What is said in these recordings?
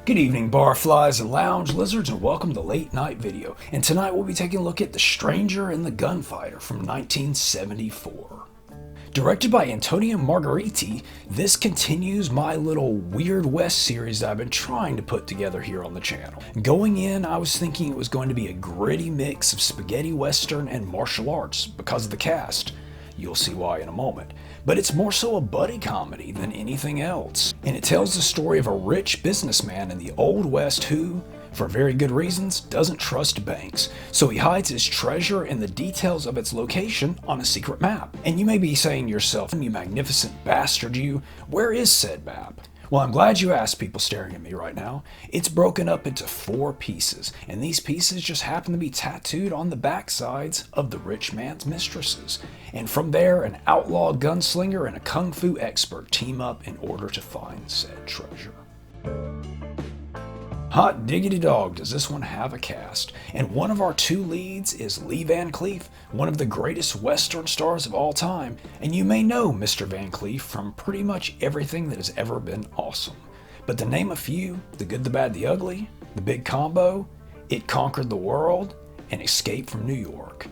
Good evening, barflies and lounge lizards, and welcome to Late Night Video. And tonight we'll be taking a look at The Stranger and the Gunfighter from 1974. Directed by Antonio Margheriti, this continues my little Weird West series that I've been trying to put together here on the channel. Going in, I was thinking it was going to be a gritty mix of spaghetti western and martial arts because of the cast. You'll see why in a moment. But it's more so a buddy comedy than anything else. And it tells the story of a rich businessman in the Old West who, for very good reasons, doesn't trust banks. So he hides his treasure and the details of its location on a secret map. And you may be saying to yourself, you magnificent bastard you, where is said map? Well, I'm glad you asked, people staring at me right now. It's broken up into 4 pieces, and these pieces just happen to be tattooed on the backsides of the rich man's mistresses. And from there, an outlaw gunslinger and a kung fu expert team up in order to find said treasure. Hot diggity dog, does this one have a cast. And one of our 2 leads is Lee Van Cleef, one of the greatest Western stars of all time. And you may know Mr. Van Cleef from pretty much everything that has ever been awesome. But to name a few, The Good, the Bad, the Ugly, The Big Combo, It Conquered the World, and Escape from New York.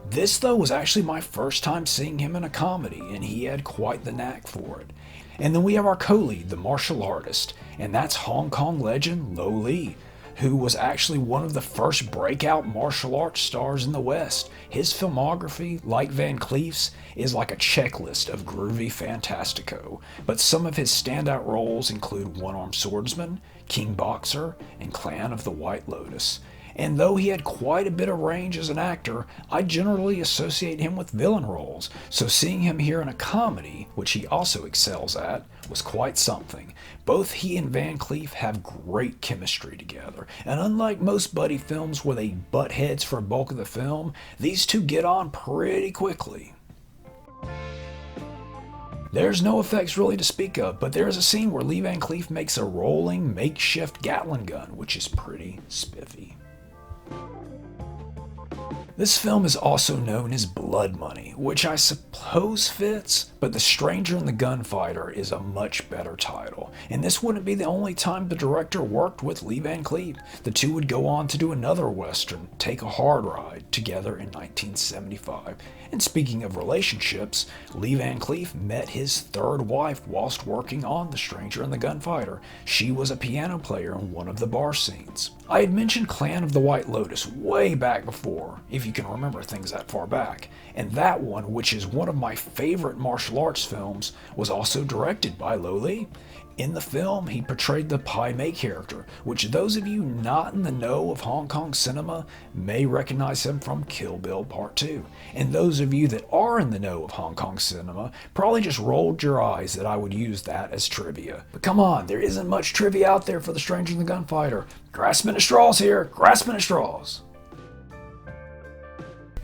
This, though, was actually my first time seeing him in a comedy, and he had quite the knack for it. And then we have our co-lead, the martial artist, and that's Hong Kong legend Lo Lee, who was actually one of the first breakout martial arts stars in the West. His filmography, like Van Cleef's, is like a checklist of groovy fantastico, but some of his standout roles include One-Armed Swordsman, King Boxer, and Clan of the White Lotus. And though he had quite a bit of range as an actor, I generally associate him with villain roles, so seeing him here in a comedy, which he also excels at, was quite something. Both he and Van Cleef have great chemistry together, and unlike most buddy films where they butt heads for a bulk of the film, these two get on pretty quickly. There's no effects really to speak of, but there is a scene where Lee Van Cleef makes a rolling makeshift Gatling gun, which is pretty spiffy. This film is also known as Blood Money, which I suppose fits, but The Stranger and the Gunfighter is a much better title. And this wouldn't be the only time the director worked with Lee Van Cleef. The two would go on to do another Western, Take a Hard Ride, together in 1975. And speaking of relationships, Lee Van Cleef met his 3rd wife whilst working on The Stranger and the Gunfighter. She was a piano player in one of the bar scenes. I had mentioned Clan of the White Lotus way back before, if you can remember things that far back. And that one, which is one of my favorite martial arts films, was also directed by Lo Lee. In the film, he portrayed the Pai Mei character, which those of you not in the know of Hong Kong cinema may recognize him from Kill Bill Part 2. And those of you that are in the know of Hong Kong cinema probably just rolled your eyes that I would use that as trivia. But come on, there isn't much trivia out there for The Stranger and the Gunfighter. Grasping at straws here, grasping at straws.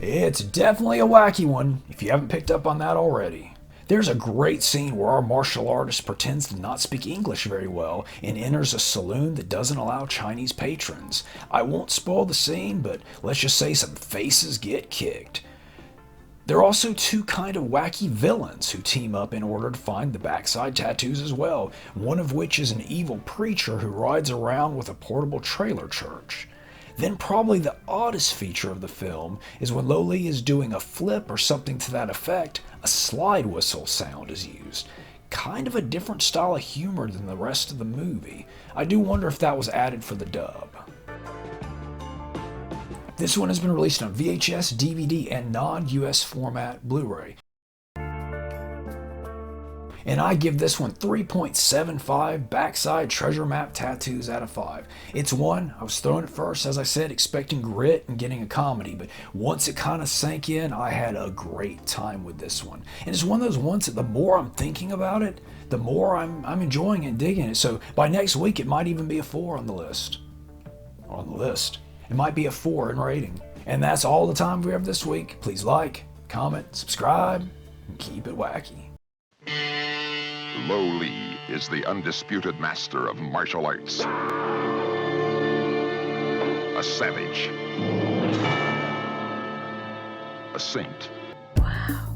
It's definitely a wacky one, if you haven't picked up on that already. There's a great scene where our martial artist pretends to not speak English very well and enters a saloon that doesn't allow Chinese patrons. I won't spoil the scene, but let's just say some faces get kicked. There are also 2 kind of wacky villains who team up in order to find the backside tattoos as well, one of which is an evil preacher who rides around with a portable trailer church. Then probably the oddest feature of the film is when Lo Lee is doing a flip or something to that effect, a slide whistle sound is used. Kind of a different style of humor than the rest of the movie. I do wonder if that was added for the dub. This one has been released on VHS, DVD, and non-US format Blu-ray. And I give this one 3.75 backside treasure map tattoos out of 5. It's one, I was throwing it first, as I said, expecting grit and getting a comedy, but once it kind of sank in, I had a great time with this one. And it's one of those ones that the more I'm thinking about it, the more I'm enjoying and digging it. So by next week, it might even be a 4 on the list. It might be a 4 in rating. And that's all the time we have this week. Please like, comment, subscribe, and keep it wacky. Lo Lee is the undisputed master of martial arts. A savage. A saint. Wow.